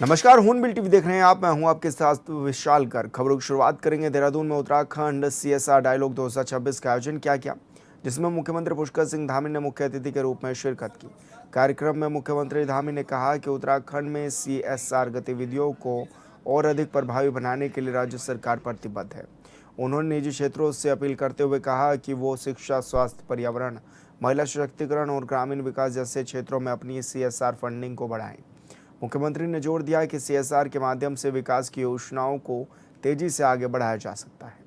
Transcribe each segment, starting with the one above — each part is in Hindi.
नमस्कार, हून टीवी देख रहे हैं आप। मैं हूं आपके साथ विशाल कर। खबरों की शुरुआत करेंगे। देहरादून में उत्तराखंड CSR डायलॉग 2026 का आयोजन किया गया, जिसमें मुख्यमंत्री पुष्कर सिंह धामी ने मुख्य अतिथि के रूप में शिरकत की। कार्यक्रम में मुख्यमंत्री धामी ने कहा कि उत्तराखंड में CSR गतिविधियों को और अधिक प्रभावी बनाने के लिए राज्य सरकार प्रतिबद्ध है। उन्होंने निजी क्षेत्रों से अपील करते हुए कहा कि वो शिक्षा, स्वास्थ्य, पर्यावरण, महिला सशक्तिकरण और ग्रामीण विकास जैसे क्षेत्रों में अपनी CSR फंडिंग को बढ़ाएं। मुख्यमंत्री ने जोर दिया कि CSR के माध्यम से विकास की योजनाओं को तेजी से आगे बढ़ाया जा सकता है।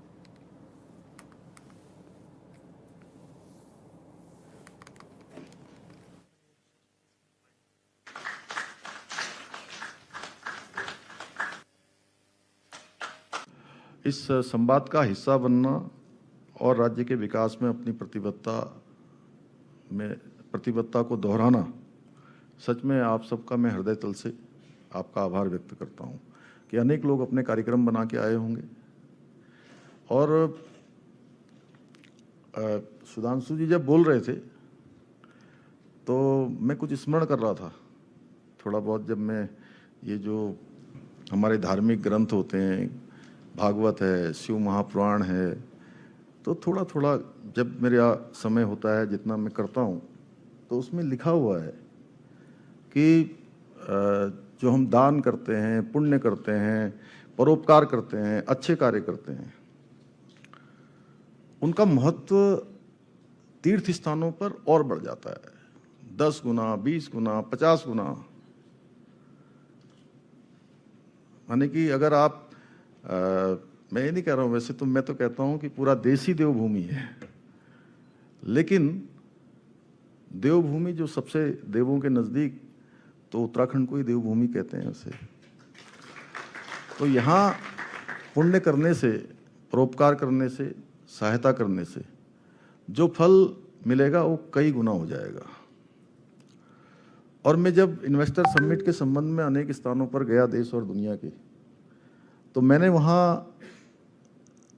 इस संवाद का हिस्सा बनना और राज्य के विकास में अपनी प्रतिबद्धता को दोहराना, सच में आप सबका मैं हृदय तल से आपका आभार व्यक्त करता हूं कि अनेक लोग अपने कार्यक्रम बना के आए होंगे। और सुधांशु जी जब बोल रहे थे तो मैं कुछ स्मरण कर रहा था थोड़ा बहुत। जब मैं ये जो हमारे धार्मिक ग्रंथ होते हैं, भागवत है, शिव महापुराण है, तो थोड़ा थोड़ा जब मेरा समय होता है, जितना मैं करता हूँ, तो उसमें लिखा हुआ है कि जो हम दान करते हैं, पुण्य करते हैं, परोपकार करते हैं, अच्छे कार्य करते हैं, उनका महत्व तीर्थ स्थानों पर और बढ़ जाता है, 10 गुना, 20 गुना, 50 गुना। माने कि अगर आप मैं ये नहीं कह रहा हूँ, वैसे तो मैं तो कहता हूँ कि पूरा देश ही देवभूमि है, लेकिन देवभूमि जो सबसे देवों के नज़दीक, तो उत्तराखंड को ही देवभूमि कहते हैं उसे। तो यहाँ पुण्य करने से, परोपकार करने से, सहायता करने से जो फल मिलेगा वो कई गुना हो जाएगा। और मैं जब इन्वेस्टर समिट के संबंध में अनेक स्थानों पर गया देश और दुनिया के, तो मैंने वहाँ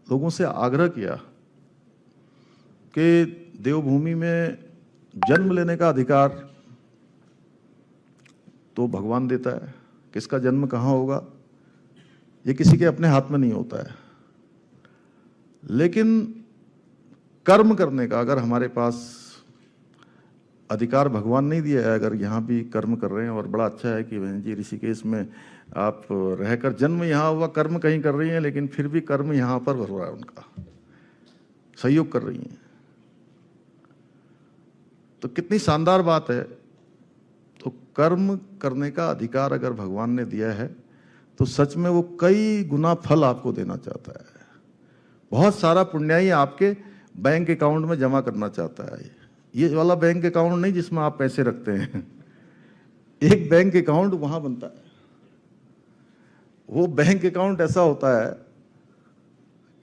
लोगों से आग्रह किया कि देवभूमि में जन्म लेने का अधिकार तो भगवान देता है, किसका जन्म कहाँ होगा ये किसी के अपने हाथ में नहीं होता है, लेकिन कर्म करने का अगर हमारे पास अधिकार भगवान नहीं दिया है, अगर यहाँ भी कर्म कर रहे हैं, और बड़ा अच्छा है कि बहन जी ऋषिकेश में आप रहकर, जन्म यहाँ हुआ, कर्म कहीं कर रही हैं, लेकिन फिर भी कर्म यहाँ पर हो रहा है, उनका सहयोग कर रही हैं, तो कितनी शानदार बात है। तो कर्म करने का अधिकार अगर भगवान ने दिया है तो सच में वो कई गुना फल आपको देना चाहता है। बहुत सारा पुण्याई आपके बैंक अकाउंट में जमा करना चाहता है। ये वाला बैंक अकाउंट नहीं जिसमें आप पैसे रखते हैं, एक बैंक अकाउंट वहां बनता है। वो बैंक अकाउंट ऐसा होता है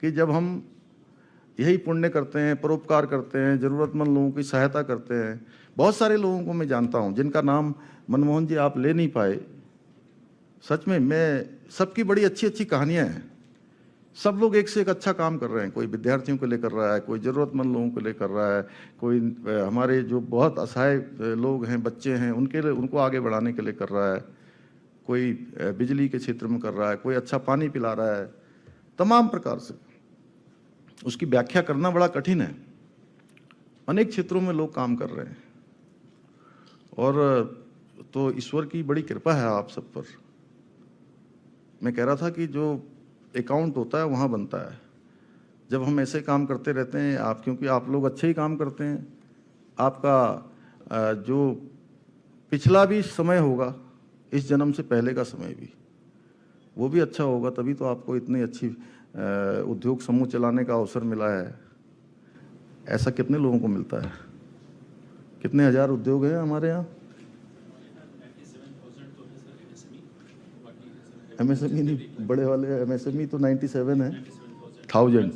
कि जब हम यही पुण्य करते हैं, परोपकार करते हैं, जरूरतमंद लोगों की सहायता करते हैं। बहुत सारे लोगों को मैं जानता हूं जिनका नाम मनमोहन जी आप ले नहीं पाए, सच में मैं सबकी बड़ी अच्छी अच्छी कहानियां हैं। सब लोग एक से एक अच्छा काम कर रहे हैं। कोई विद्यार्थियों को लेकर रहा है, कोई ज़रूरतमंद लोगों को लेकर रहा है, कोई हमारे जो बहुत असहाय लोग हैं, बच्चे हैं, उनके लिए, उनको आगे बढ़ाने के लिए कर रहा है, कोई बिजली के क्षेत्र में कर रहा है, कोई अच्छा पानी पिला रहा है। तमाम प्रकार से उसकी व्याख्या करना बड़ा कठिन है। अनेक क्षेत्रों में लोग काम कर रहे हैं, और तो ईश्वर की बड़ी कृपा है आप सब पर। मैं कह रहा था कि जो अकाउंट होता है वहाँ बनता है। जब हम ऐसे काम करते रहते हैं, आप, क्योंकि आप लोग अच्छे ही काम करते हैं, आपका जो पिछला भी समय होगा, इस जन्म से पहले का समय भी, वो भी अच्छा होगा, तभी तो आपको इतनी अच्छी उद्योग समूह चलाने का अवसर मिला है। ऐसा कितने लोगों को मिलता है? कितने हजार उद्योग हैं हमारे यहाँ? MSME नहीं, बड़े वाले MSME तो 97 है, 1000।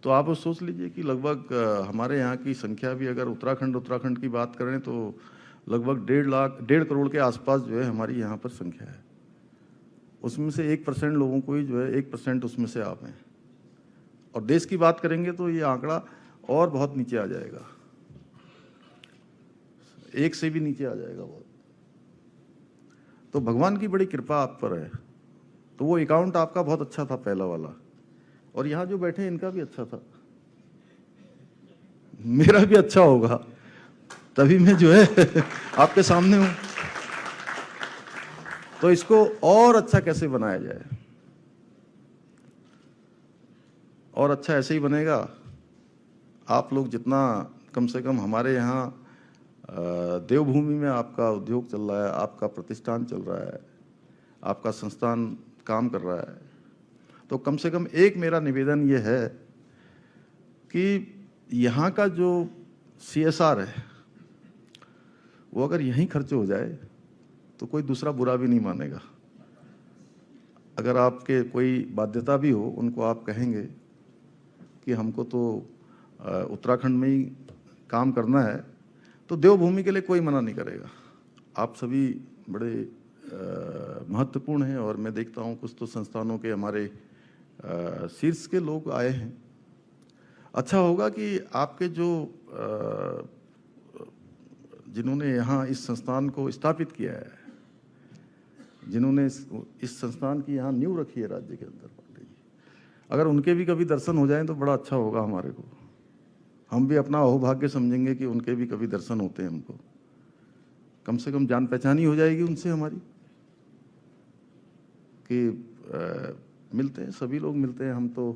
तो आप सोच लीजिए कि लगभग हमारे यहाँ की संख्या भी, अगर उत्तराखंड की बात करें, तो लगभग 1.5 करोड़ के आसपास जो है हमारी यहाँ पर संख्या है। उसमें से 1% लोगों को ही जो है, 1% उसमें से आप हैं। और देश की बात करेंगे तो ये आंकड़ा और बहुत नीचे आ जाएगा, 1 से भी नीचे आ जाएगा बहुत। तो भगवान की बड़ी कृपा आप पर है। तो वो अकाउंट आपका बहुत अच्छा था पहला वाला, और यहाँ जो बैठे इनका भी अच्छा था, मेरा भी अच्छा होगा, तभी मैं जो है आपके सामने हूं। तो इसको और अच्छा कैसे बनाया जाए, और अच्छा ऐसे ही बनेगा आप लोग जितना, कम से कम हमारे यहाँ देवभूमि में आपका उद्योग चल रहा है, आपका प्रतिष्ठान चल रहा है, आपका संस्थान काम कर रहा है, तो कम से कम एक मेरा निवेदन ये है कि यहाँ का जो CSR है वो अगर यहीं खर्च हो जाए तो कोई दूसरा बुरा भी नहीं मानेगा। अगर आपके कोई बाध्यता भी हो, उनको आप कहेंगे कि हमको तो उत्तराखंड में ही काम करना है, तो देवभूमि के लिए कोई मना नहीं करेगा। आप सभी बड़े महत्वपूर्ण हैं, और मैं देखता हूँ कुछ तो संस्थानों के हमारे शीर्ष के लोग आए हैं। अच्छा होगा कि आपके जो जिन्होंने यहाँ इस संस्थान को स्थापित किया है, जिन्होंने इस संस्थान की यहाँ नींव रखी है राज्य के अंदर, अगर उनके भी कभी दर्शन हो जाएं तो बड़ा अच्छा होगा हमारे को। हम भी अपना अहोभाग्य समझेंगे कि उनके भी कभी दर्शन होते हैं हमको, कम से कम जान पहचानी हो जाएगी उनसे हमारी, कि मिलते हैं, सभी लोग मिलते हैं। हम तो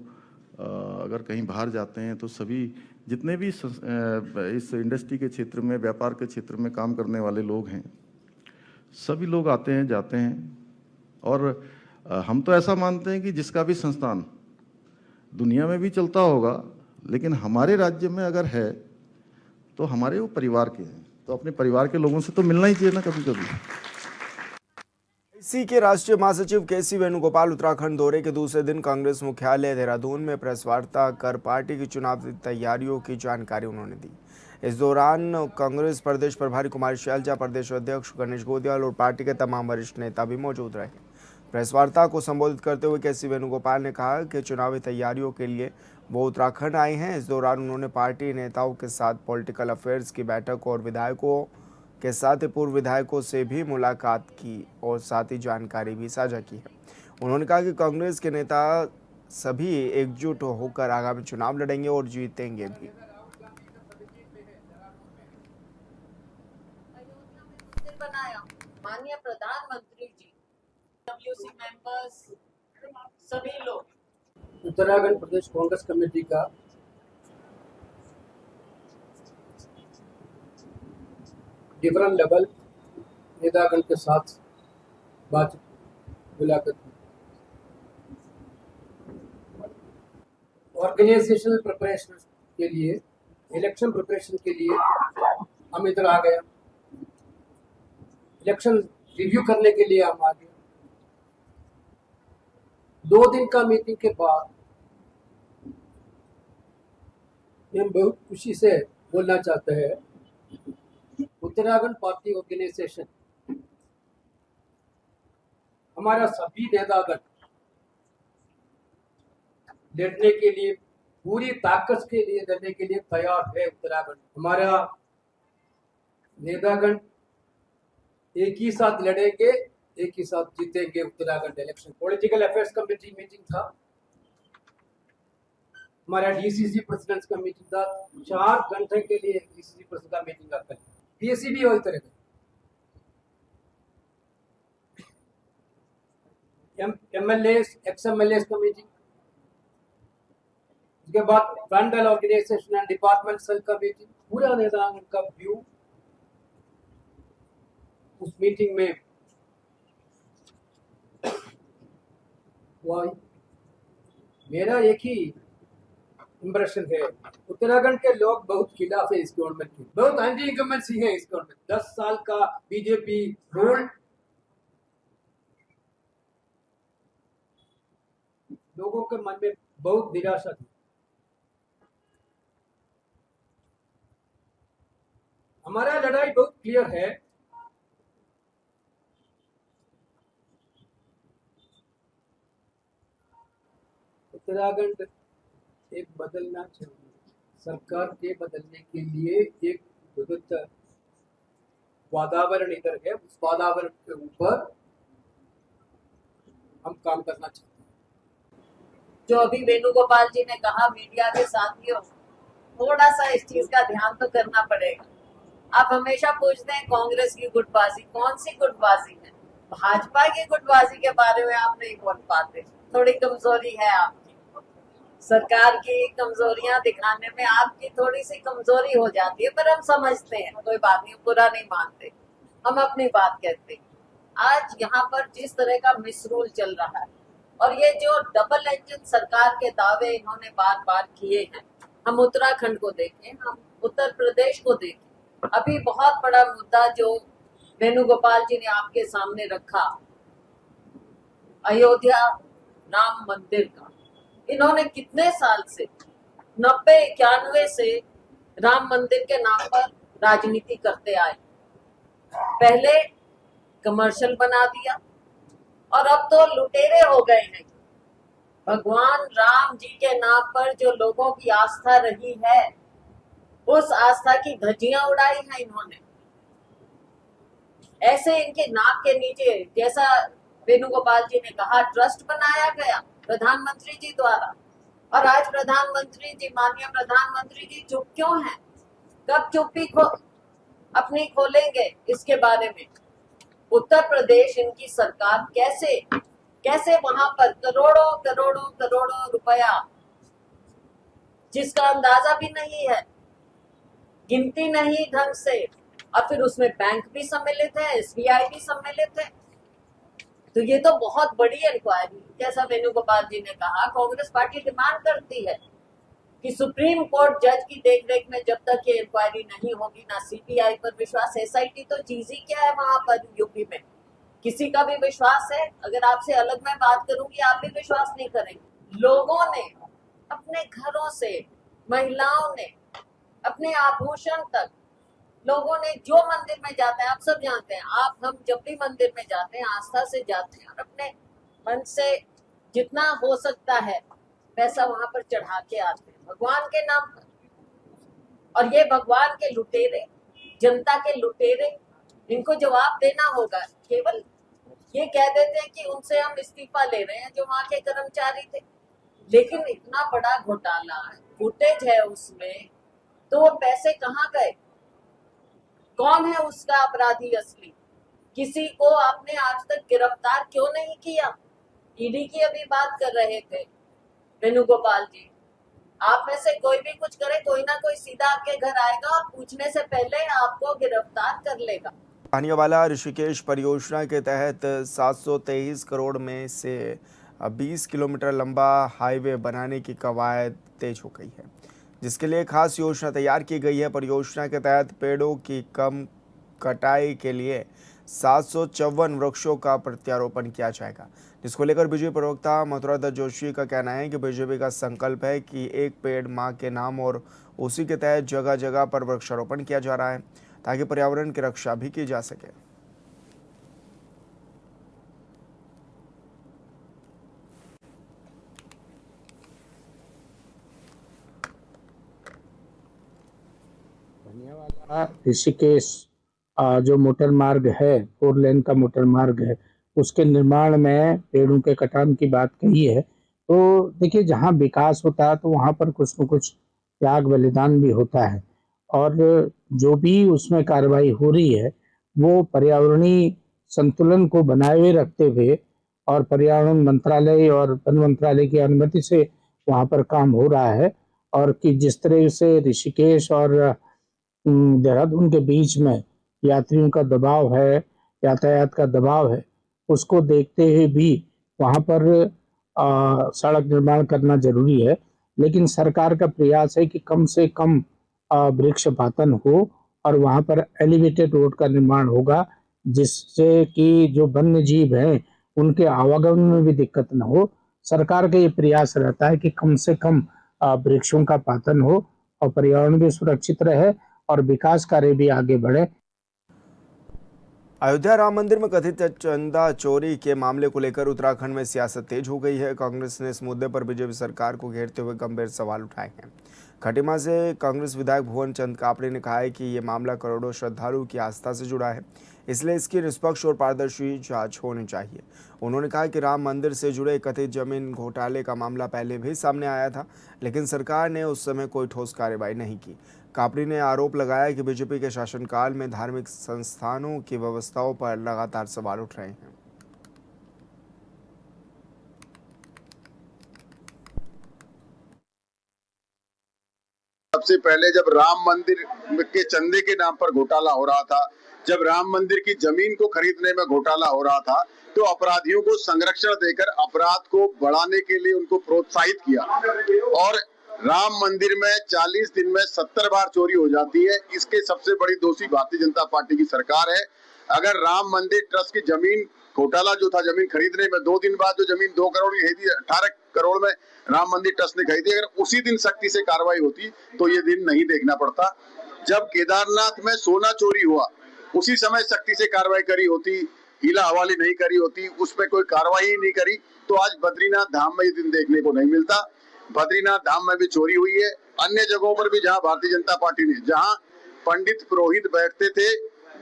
अगर कहीं बाहर जाते हैं तो सभी जितने भी इस इंडस्ट्री के क्षेत्र में, व्यापार के क्षेत्र में काम करने वाले लोग हैं, सभी लोग आते हैं जाते हैं। और हम तो ऐसा मानते हैं कि जिसका भी संस्थान दुनिया में भी चलता होगा, लेकिन हमारे राज्य में अगर है तो हमारे वो परिवार के हैं, तो अपने परिवार के लोगों से तो मिलना ही चाहिए ना कभी कभी। इसी के राष्ट्रीय महासचिव केसी वेणुगोपाल उत्तराखंड दौरे के दूसरे दिन कांग्रेस मुख्यालय देहरादून में प्रेस वार्ता कर पार्टी की चुनावी तैयारियों की जानकारी उन्होंने दी। इस दौरान कांग्रेस प्रदेश प्रभारी कुमारी शैलजा, प्रदेश अध्यक्ष गणेश गोदियाल और पार्टी के तमाम वरिष्ठ नेता भी मौजूद रहे। प्रेस वार्ता को संबोधित करते हुए केसी वेणुगोपाल ने कहा कि चुनावी तैयारियों के लिए वो उत्तराखंड आए हैं। इस दौरान उन्होंने पार्टी नेताओं के साथ पॉलिटिकल अफेयर्स की बैठक और विधायकों के साथ पूर्व विधायकों से भी मुलाकात की और साथ ही जानकारी भी साझा की है। उन्होंने कहा कि कांग्रेस के नेता सभी एकजुट होकर आगामी चुनाव लड़ेंगे और जीतेंगे भी। माननीय प्रधानमंत्री जी, WC मेंबर्स, सभी लोग, उत्तराखंड प्रदेश कांग्रेस कमेटी का डिफरेंट लेवल नेतागण के साथ बातचीत मुलाकात ऑर्गेनाइजेशनल प्रिपरेशन के लिए, इलेक्शन प्रिपरेशन के लिए हम इधर आ गए। इलेक्शन रिव्यू करने के लिए हम आ गए। 2 दिन का मीटिंग के बाद हम बहुत खुशी से बोलना चाहते हैं, उत्तराखंड पार्टी ऑर्गेनाइजेशन हमारा सभी नेतागण लड़ने के लिए, पूरी ताकत के लिए लड़ने के लिए तैयार है। उत्तराखंड हमारा नेतागण एक ही साथ लड़ेंगे, एक ही साथ जीतेंगे Uttarakhand election. Political affairs committee meeting था, हमारा DCC प्रेसिडेंट का मीटिंग था। 4 घंटे के लिए DCC प्रेसिडेंट का मीटिंग आता है। PSC भी वही तरह MLAs, ex-MLAs का मीटिंग, उसके बाद frontal organisation and department cell का मीटिंग। पूरा नेतागण का व्यू उस मीटिंग में हुआ। मेरा एक ही इंप्रेशन है, उत्तराखंड के लोग बहुत खिलाफ है इस गवर्नमेंट की, बहुत एंटी गवर्नमेंट है इस गवर्नमेंट। 10 साल का बीजेपी रूल, लोगों के मन में बहुत निराशा थी। हमारा लड़ाई बहुत क्लियर है, उत्तराखंड एक बदलना चाहिए। सरकार के बदलने के लिए एक विविध वातावरण इधर है, उस वातावरण के ऊपर काम करना चाहते हैं। जो अभी वेणुगोपाल जी ने कहा मीडिया के साथियों, थोड़ा सा इस चीज का ध्यान तो करना पड़ेगा। आप हमेशा पूछते हैं कांग्रेस की गुटबाजी, कौन सी गुटबाजी है? भाजपा की गुटबाजी के बारे में आप नहीं बोल पाते, थोड़ी कमजोरी है आपकी। सरकार की कमजोरियां दिखाने में आपकी थोड़ी सी कमजोरी हो जाती है, पर हम समझते हैं, कोई बात नहीं, बुरा नहीं मानते, हम अपनी बात कहते हैं। आज यहाँ पर जिस तरह का मिसरूल चल रहा है और ये जो डबल इंजन सरकार के दावे इन्होंने बार बार किए हैं, हम उत्तराखंड को देखें, हम उत्तर प्रदेश को देखें, अभी बहुत बड़ा मुद्दा जो वेणुगोपाल जी ने आपके सामने रखा, अयोध्या राम मंदिर का, इन्होंने कितने साल से 90-91 से राम मंदिर के नाम पर राजनीति करते आए। पहले कमर्शियल बना दिया और अब तो लुटेरे हो गए हैं। भगवान राम जी के नाम पर जो लोगों की आस्था रही है, उस आस्था की धज्जियां उड़ाई हैं इन्होंने। ऐसे इनके नाक के नीचे, जैसा वेणुगोपाल जी ने कहा, ट्रस्ट बनाया गया प्रधानमंत्री जी द्वारा, और आज प्रधानमंत्री जी, माननीय प्रधानमंत्री जी चुप क्यों हैं? कब चुप्पी अपनी खोलेंगे इसके बारे में? उत्तर प्रदेश, इनकी सरकार कैसे वहां पर करोड़ों करोड़ों करोड़ों रुपया, जिसका अंदाजा भी नहीं है, गिनती नहीं ढंग से, और फिर उसमें बैंक भी सम्मिलित है, SBI भी सम्मिलित है। तो ये तो बहुत बड़ी इंक्वायरी, जैसा वेणुगोपाल जी ने कहा, कांग्रेस पार्टी डिमांड करती है कि सुप्रीम कोर्ट जज की देखरेख में जब तक ये इंक्वायरी नहीं होगी, ना CBI पर विश्वास, SIT तो चीज ही क्या है वहां पर यूपी में? किसी का भी विश्वास है? अगर आपसे अलग मैं बात करूंगी, आप भी विश्वास नहीं करेंगे। लोगों ने अपने घरों से, महिलाओं ने अपने आभूषण तक, लोगों ने जो मंदिर में जाते हैं, आप सब जानते हैं, आप हम जब भी मंदिर में जाते हैं आस्था से जाते हैं और अपने मन से जितना हो सकता है पैसा वहां पर चढ़ा के आते हैं भगवान के नाम पर। और ये भगवान के लुटेरे, जनता के लुटेरे, इनको जवाब देना होगा। केवल ये कह देते हैं कि उनसे हम इस्तीफा ले रहे हैं, जो वहां के कर्मचारी थे, लेकिन इतना बड़ा घोटाला फुटेज है उसमें, तो वो पैसे कहाँ गए? कौन है उसका अपराधी असली? किसी को आपने आज तक गिरफ्तार क्यों नहीं किया? ईडी की अभी बात कर रहे थे वेणुगोपाल जी। आप में से कोई भी कुछ करे, कोई ना कोई सीधा आपके घर आएगा और पूछने से पहले आपको गिरफ्तार कर लेगा। भानियावाला ऋषिकेश परियोजना के तहत 723 करोड़ में से 20 किलोमीटर लंबा हाईवे बनाने की कवायद तेज हो गई है, जिसके लिए खास योजना तैयार की गई है। परियोजना के तहत पेड़ों की कम कटाई के लिए 754 वृक्षों का प्रत्यारोपण किया जाएगा, जिसको लेकर बीजेपी प्रवक्ता मथुरा दत्त जोशी का कहना है कि बीजेपी का संकल्प है कि एक पेड़ मां के नाम, और उसी के तहत जगह जगह पर वृक्षारोपण किया जा रहा है ताकि पर्यावरण की रक्षा भी की जा सके। ऋषिकेश जो मोटर मार्ग है, 4 लेन का मोटर मार्ग है, उसके निर्माण में पेड़ों के कटान की बात कही है। तो देखिए, जहाँ विकास होता है तो वहाँ पर कुछ न कुछ त्याग बलिदान भी होता है, और जो भी उसमें कार्रवाई हो रही है वो पर्यावरणीय संतुलन को बनाए हुए रखते हुए, और पर्यावरण मंत्रालय और वन मंत्रालय की अनुमति से वहाँ पर काम हो रहा है। और कि जिस तरह से ऋषिकेश और देहरादून के बीच में यात्रियों का दबाव है, यातायात का दबाव है, उसको देखते हुए भी वहाँ पर सड़क निर्माण करना जरूरी है। लेकिन सरकार का प्रयास है कि कम से कम वृक्षपातन हो और वहाँ पर एलिवेटेड रोड का निर्माण होगा, जिससे कि जो वन्य जीव हैं उनके आवागमन में भी दिक्कत न हो। सरकार का ये प्रयास रहता है कि कम से कम वृक्षों का पातन हो और पर्यावरण भी सुरक्षित रहे और विकास कार्य भी आगे बढ़े। अयोध्या राम मंदिर में कथित चंदा चोरी के मामले को लेकर उत्तराखंड में सियासत तेज हो गई है। कांग्रेस ने इस मुद्दे पर बीजेपी सरकार को घेरते हुए गंभीर सवाल उठाए हैं। खटीमा से कांग्रेस विधायक भुवन चंद कापड़ी ने कहा है कि ये मामला करोड़ों श्रद्धालुओं की आस्था से जुड़ा है। इसलिए इसकी निष्पक्ष और पारदर्शी जांच होनी चाहिए। उन्होंने कहा कि राम मंदिर से जुड़े कथित जमीन घोटाले का मामला पहले भी सामने आया था, लेकिन सरकार ने उस समय कोई ठोस कार्रवाई नहीं की। कापड़ी ने आरोप लगाया कि बीजेपी के शासनकाल में धार्मिक संस्थानों की व्यवस्थाओं पर लगातार सवाल उठ रहे हैं। सबसे पहले जब राम मंदिर के चंदे के नाम पर घोटाला हो रहा था, जब राम मंदिर की जमीन को खरीदने में घोटाला हो रहा था, तो अपराधियों को संरक्षण देकर अपराध को बढ़ाने के लिए उनको प्रोत्साहित किया। और राम मंदिर में 40 दिन में 70 बार चोरी हो जाती है। इसके सबसे बड़ी दोषी भारतीय जनता पार्टी की सरकार है। अगर राम मंदिर ट्रस्ट की जमीन घोटाला जो था, जमीन खरीदने में 2 दिन बाद जो जमीन 2 करोड़ की खरीदी, 18 करोड़ में राम मंदिर ट्रस्ट ने खरीदी, अगर उसी दिन सख्ती से कार्रवाई होती तो ये दिन नहीं देखना पड़ता। जब केदारनाथ में सोना चोरी हुआ, उसी समय सख्ती से कार्रवाई करी होती, हीला हवाली नहीं करी होती, उस पर कोई कार्रवाई ही नहीं करी, तो आज बद्रीनाथ धाम में ये दिन देखने को नहीं मिलता। बद्रीनाथ धाम में भी चोरी हुई है। अन्य जगहों पर भी जहां भारतीय जनता पार्टी ने, जहां पंडित पुरोहित बैठते थे,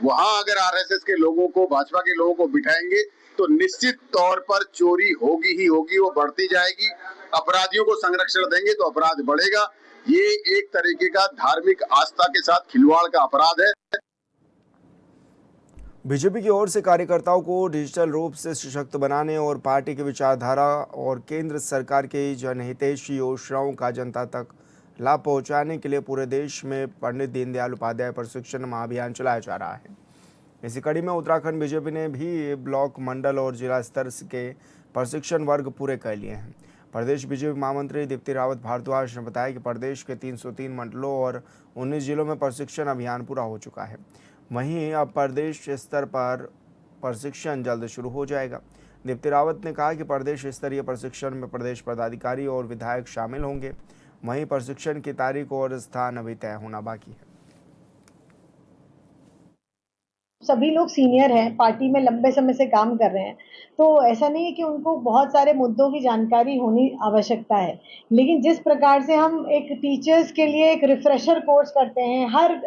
वहां अगर आरएसएस के लोगों को, भाजपा के लोगों को बिठाएंगे तो निश्चित तौर पर चोरी होगी ही होगी, वो बढ़ती जाएगी। अपराधियों को संरक्षण देंगे तो अपराध बढ़ेगा। ये एक तरीके का धार्मिक आस्था के साथ खिलवाड़ का अपराध है। बीजेपी की ओर से कार्यकर्ताओं को डिजिटल रूप से सशक्त बनाने और पार्टी की विचारधारा और केंद्र सरकार की जनहितैषी योजनाओं का जनता तक लाभ पहुंचाने के लिए पूरे देश में पंडित दीनदयाल उपाध्याय प्रशिक्षण महाअभियान चलाया जा रहा है। इसी कड़ी में उत्तराखंड बीजेपी ने भी ब्लॉक, मंडल और जिला स्तर के प्रशिक्षण वर्ग पूरे कर लिए हैं। प्रदेश बीजेपी महामंत्री दीप्ति रावत भारद्वाज ने बताया कि प्रदेश के 303 मंडलों और 19 जिलों में प्रशिक्षण अभियान पूरा हो चुका है। वहीं अब प्रदेश स्तर पर प्रशिक्षण जल्द शुरू हो जाएगा। दीप्ति रावत ने कहा कि प्रदेश स्तरीय प्रशिक्षण में प्रदेश पदाधिकारी और विधायक शामिल होंगे। वहीं प्रशिक्षण की तारीख और स्थान अभी तय होना बाकी है। सभी लोग सीनियर हैं, पार्टी में लंबे समय से काम कर रहे हैं, तो ऐसा नहीं है कि उनको बहुत सारे मुद्दों की जानकारी होनी आवश्यकता है। लेकिन जिस प्रकार से हम एक टीचर्स के लिए एक रिफ्रेशर कोर्स करते हैं, हर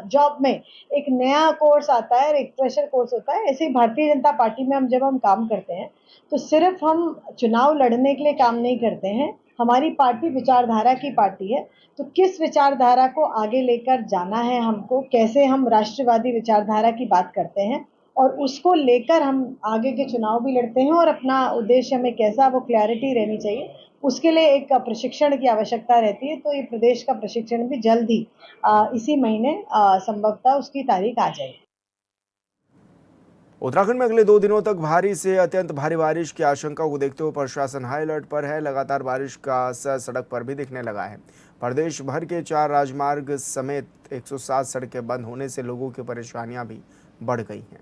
जॉब में एक नया कोर्स आता है, एक रिफ्रेशर कोर्स होता है, ऐसे ही भारतीय जनता पार्टी में जब हम काम करते हैं तो सिर्फ हम चुनाव लड़ने के लिए काम नहीं करते हैं। हमारी पार्टी विचारधारा की पार्टी है, तो किस विचारधारा को आगे लेकर जाना है हमको, कैसे हम राष्ट्रवादी विचारधारा की बात करते हैं और उसको लेकर हम आगे के चुनाव भी लड़ते हैं और अपना उद्देश्य में कैसा वो क्लैरिटी रहनी चाहिए, उसके लिए एक प्रशिक्षण की आवश्यकता रहती है। तो ये प्रदेश का प्रशिक्षण भी जल्द ही इसी महीने संभवतः उसकी तारीख आ जाएगी। उत्तराखंड में अगले 2 दिनों तक भारी से अत्यंत भारी बारिश की आशंका को देखते हुए प्रशासन हाई अलर्ट पर है। लगातार बारिश का असर सड़क पर भी दिखने लगा है। प्रदेश भर के 4 राजमार्ग समेत 107 सड़कें बंद होने से लोगों की परेशानियां भी बढ़ गई हैं।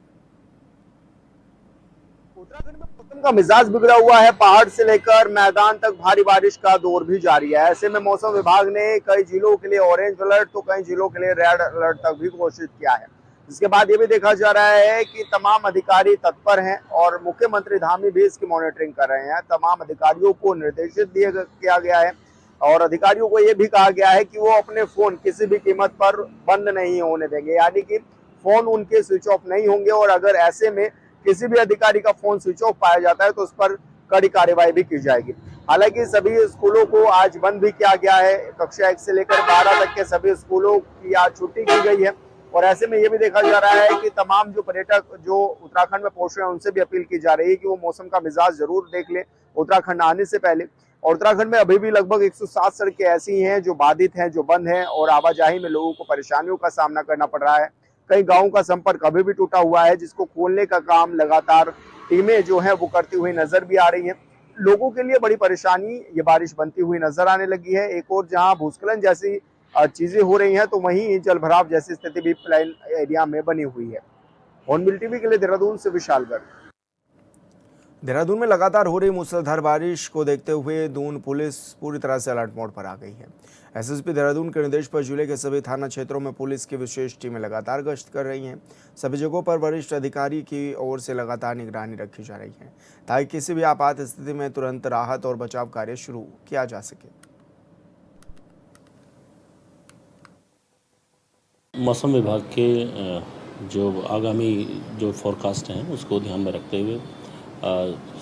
उत्तराखंड में मौसम का मिजाज बिगड़ा हुआ है। पहाड़ से लेकर मैदान तक भारी बारिश का दौर भी जारी है। ऐसे में मौसम विभाग ने कई जिलों के लिए ऑरेंज अलर्ट तो कई जिलों के लिए रेड अलर्ट तक भी घोषित किया है। इसके बाद ये भी देखा जा रहा है कि तमाम अधिकारी तत्पर हैं और मुख्यमंत्री धामी भी इसकी मॉनिटरिंग कर रहे हैं। तमाम अधिकारियों को निर्देशित किया गया है और अधिकारियों को ये भी कहा गया है कि वो अपने फोन किसी भी कीमत पर बंद नहीं होने देंगे, यानी कि फोन उनके स्विच ऑफ नहीं होंगे और अगर ऐसे में किसी भी अधिकारी का फोन स्विच ऑफ पाया जाता है तो उस पर कड़ी कार्रवाई भी की जाएगी। हालांकि सभी स्कूलों को आज बंद भी किया गया है। कक्षा 1 से लेकर 12 तक के सभी स्कूलों की आज छुट्टी की गई है और ऐसे में ये भी देखा जा रहा है कि तमाम जो पर्यटक जो उत्तराखंड में पहुंच रहे हैं उनसे भी अपील की जा रही है कि वो मौसम का मिजाज जरूर देख लें उत्तराखंड आने से पहले। और उत्तराखंड में अभी भी लगभग 107 सड़कें ऐसी हैं जो बाधित हैं, जो बंद हैं और आवाजाही में लोगों को परेशानियों का सामना करना पड़ रहा है। कई गाँवों का संपर्क अभी भी टूटा हुआ है, जिसको खोलने का काम लगातार टीमें जो है वो करती हुई नजर भी आ रही है। लोगों के लिए बड़ी परेशानी ये बारिश बनती हुई नजर आने लगी है। एक और जहां भूस्खलन जैसी चीजें हो रही हैं तो वहीं जलभराव जैसी स्थिति भी प्लेन एरिया में बनी हुई है। हॉर्नबिल टीवी के लिए देहरादून से विशाल गर्ग। देहरादून में लगातार हो रही मूसलाधार बारिश को देखते हुए दून पुलिस पूरी तरह से अलर्ट मोड पर आ गई है। एसएसपी देहरादून के निर्देश पर जिले के सभी थाना क्षेत्रों में पुलिस की विशेष टीमें लगातार गश्त कर रही हैं। सभी जगहों पर वरिष्ठ अधिकारी की ओर से लगातार निगरानी रखी जा रही है ताकि किसी भी आपात स्थिति में तुरंत राहत और बचाव कार्य शुरू किया जा सके। मौसम विभाग के जो आगामी जो फोरकास्ट हैं उसको ध्यान में रखते हुए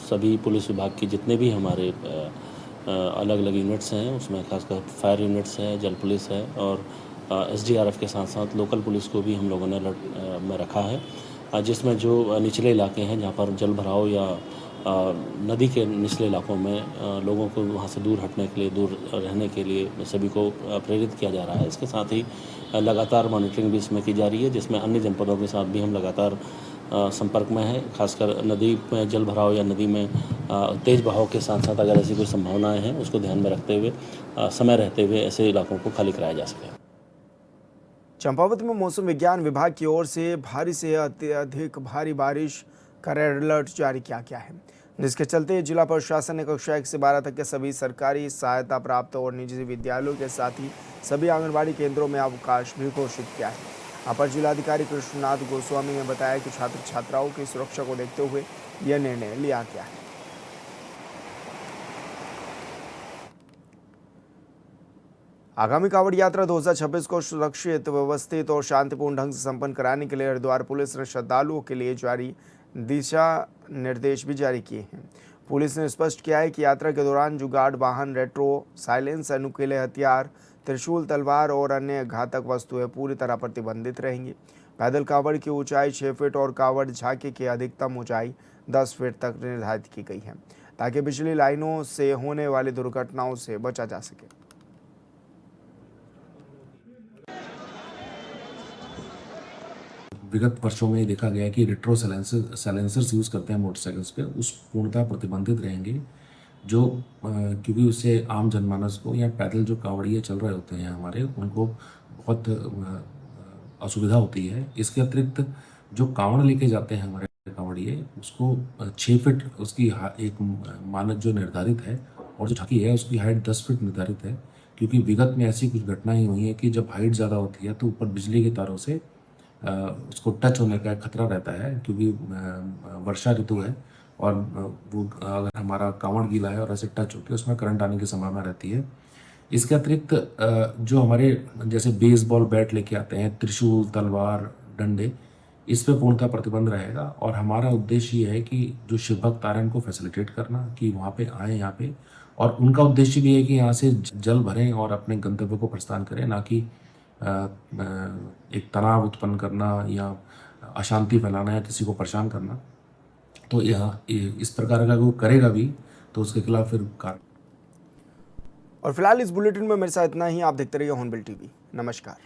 सभी पुलिस विभाग की जितने भी हमारे अलग अलग यूनिट्स हैं उसमें खासकर फायर यूनिट्स है, जल पुलिस है और एसडीआरएफ के साथ साथ लोकल पुलिस को भी हम लोगों ने अलर्ट में रखा है, जिसमें जो निचले इलाके हैं जहाँ पर जल भराव या नदी के निचले इलाकों में लोगों को वहाँ से दूर हटने के लिए, दूर रहने के लिए सभी को प्रेरित किया जा रहा है। इसके साथ ही लगातार मॉनिटरिंग भी इसमें की जा रही है, जिसमें अन्य जनपदों के साथ भी हम लगातार संपर्क में है। खासकर नदी में जल भराव या नदी में तेज़ बहाव के साथ साथ अगर ऐसी कोई संभावनाएं हैं उसको ध्यान में रखते हुए समय रहते हुए ऐसे इलाकों को खाली कराया जा सके। चंपावत में मौसम विज्ञान विभाग की ओर से भारी से अत्यधिक भारी बारिश का रेड अलर्ट जारी किया गया है, जिसके चलते जिला प्रशासन ने कक्षा 1 से 12 तक के सभी सरकारी सहायता प्राप्त और निजी विद्यालयों के साथ ही सभी आंगनबाड़ी केंद्रों में अवकाश भी घोषित किया है। अपर जिलाधिकारी कृष्णनाथ गोस्वामी ने बताया कि छात्र छात्राओं की सुरक्षा को देखते हुए यह निर्णय लिया गया है। आगामी कांवड़ यात्रा 2026 को सुरक्षित, व्यवस्थित और शांतिपूर्ण ढंग से संपन्न कराने के लिए हरिद्वार पुलिस ने श्रद्धालुओं के लिए जारी दिशा निर्देश भी जारी किए हैं। पुलिस ने स्पष्ट किया है कि यात्रा के दौरान जुगाड़ वाहन, रेट्रो, साइलेंस, नुकीले हथियार, त्रिशूल, तलवार और अन्य घातक वस्तुएं पूरी तरह प्रतिबंधित रहेंगी। पैदल कांवड़ की ऊंचाई 6 फीट और कांवड़ झांकी की अधिकतम ऊंचाई 10 फीट तक निर्धारित की गई है, ताकि बिजली लाइनों से होने वाली दुर्घटनाओं से बचा जा सके। विगत वर्षों में देखा गया है कि रेट्रो साइलेंसर्स यूज़ करते हैं मोटरसाइकिल्स पे, उस पूर्णतः प्रतिबंधित रहेंगे, जो क्योंकि उससे आम जनमानस को या पैदल जो कांवड़िए चल रहे होते हैं हमारे, उनको बहुत असुविधा होती है। इसके अतिरिक्त जो कांवड़ लेके जाते हैं हमारे कांवड़िए, उसको 6 फीट उसकी एक मानक जो निर्धारित है, और जो झांकी है उसकी हाइट 10 फीट निर्धारित है, क्योंकि विगत में ऐसी कुछ घटनाएं हुई हैं कि जब हाइट ज़्यादा होती है तो ऊपर बिजली के तारों से उसको टच होने का खतरा रहता है, क्योंकि वर्षा ऋतु है और वो अगर हमारा कांवड़ गीला है और ऐसे टच होकर उसमें करंट आने की संभावना रहती है। इसके अतिरिक्त जो हमारे जैसे बेसबॉल बैट लेके आते हैं, त्रिशूल, तलवार, डंडे, इस पे पूर्णतः प्रतिबंध रहेगा। और हमारा उद्देश्य ये है कि जो शिव भक्त आ रहे हैं उनको फैसिलिटेट करना कि वहाँ पे आएँ यहाँ पे, और उनका उद्देश्य भी है कि यहाँ से जल भरें और अपने गंतव्य को प्रस्थान करें, ना कि एक तनाव उत्पन्न करना या अशांति फैलाना या किसी को परेशान करना। तो यह इस प्रकार का वो करेगा भी तो उसके खिलाफ फिर कार्य। और फिलहाल इस बुलेटिन में मेरे साथ इतना ही। आप देखते रहिए हॉर्नबिल टीवी। नमस्कार।